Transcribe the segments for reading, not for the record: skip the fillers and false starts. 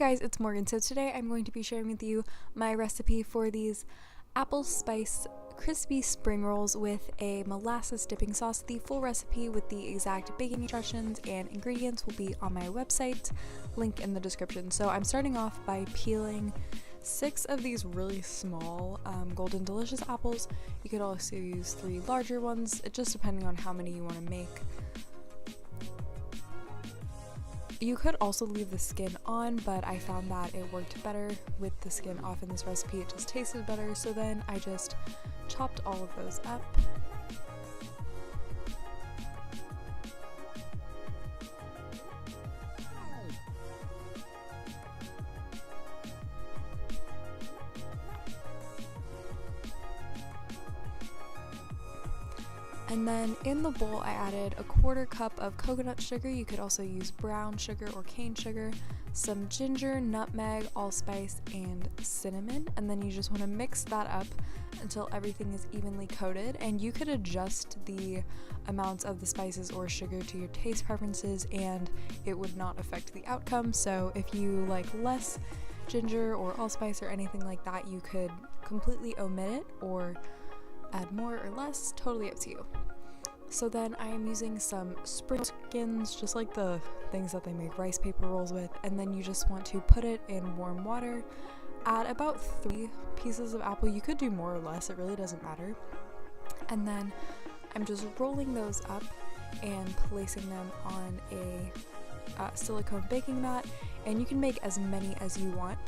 guys, it's Morgan. So today I'm going to be sharing with you my recipe for these apple spice crispy spring rolls with a molasses dipping sauce. The full recipe with the exact baking instructions and ingredients will be on my website, link in the description. So I'm starting off by peeling 6 of these really small golden delicious apples. You could also use 3 larger ones, just depending on how many you want to make. You could also leave the skin on, but I found that it worked better with the skin off in this recipe. It just tasted better, so then I just chopped all of those up. And then in the bowl I added a 1/4 cup of coconut sugar. You could also use brown sugar or cane sugar, some ginger, nutmeg, allspice, and cinnamon. And then you just want to mix that up until everything is evenly coated. And you could adjust the amounts of the spices or sugar to your taste preferences and it would not affect the outcome. So if you like less ginger or allspice or anything like that, you could completely omit it or add more or less, totally up to you. So then I am using some spring skins, just like the things that they make rice paper rolls with, and then you just want to put it in warm water. Add about 3 pieces of apple. You could do more or less, it really doesn't matter. And then I'm just rolling those up and placing them on a silicone baking mat, and you can make as many as you want.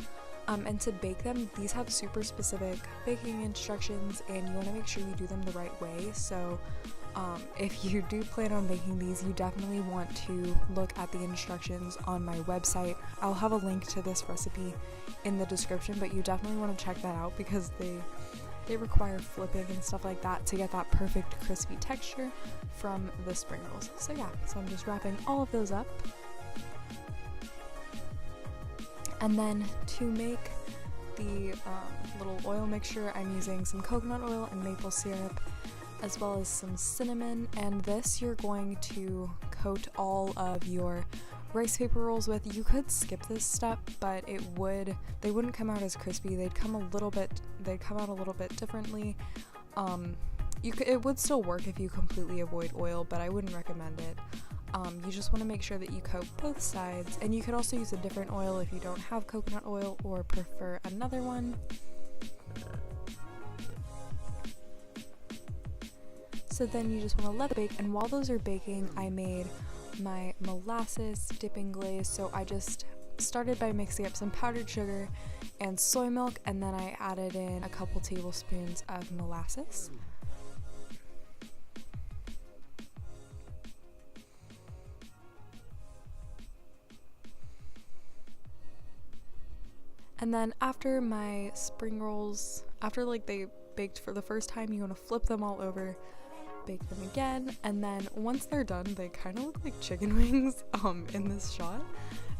And to bake them, these have super specific baking instructions and you want to make sure you do them the right way. So if you do plan on making these, you definitely want to look at the instructions on my website. I'll have a link to this recipe in the description, but you definitely want to check that out because they require flipping and stuff like that to get that perfect crispy texture from the spring rolls. So yeah, so I'm just wrapping all of those up. And then to make the little oil mixture, I'm using some coconut oil and maple syrup, as well as some cinnamon. And this you're going to coat all of your rice paper rolls with. You could skip this step, but they wouldn't come out as crispy. They'd come out a little bit differently. It would still work if you completely avoid oil, but I wouldn't recommend it. You just want to make sure that you coat both sides, and you could also use a different oil if you don't have coconut oil or prefer another one. So then you just want to let it bake, and while those are baking, I made my molasses dipping glaze. So I just started by mixing up some powdered sugar and soy milk, and then I added in a couple tablespoons of molasses. And then after my spring rolls, after like they baked for the first time, you want to flip them all over, bake them again, and then once they're done, they kind of look like chicken wings in this shot.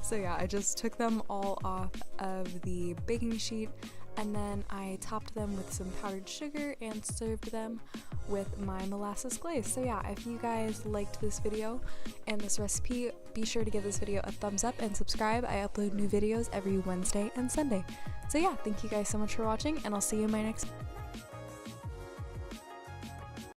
So yeah, I just took them all off of the baking sheet, and then I topped them with some powdered sugar and served them with my molasses glaze. So yeah, if you guys liked this video and this recipe, be sure to give this video a thumbs up and subscribe. I upload new videos every Wednesday and Sunday. So yeah, thank you guys so much for watching, and I'll see you in my next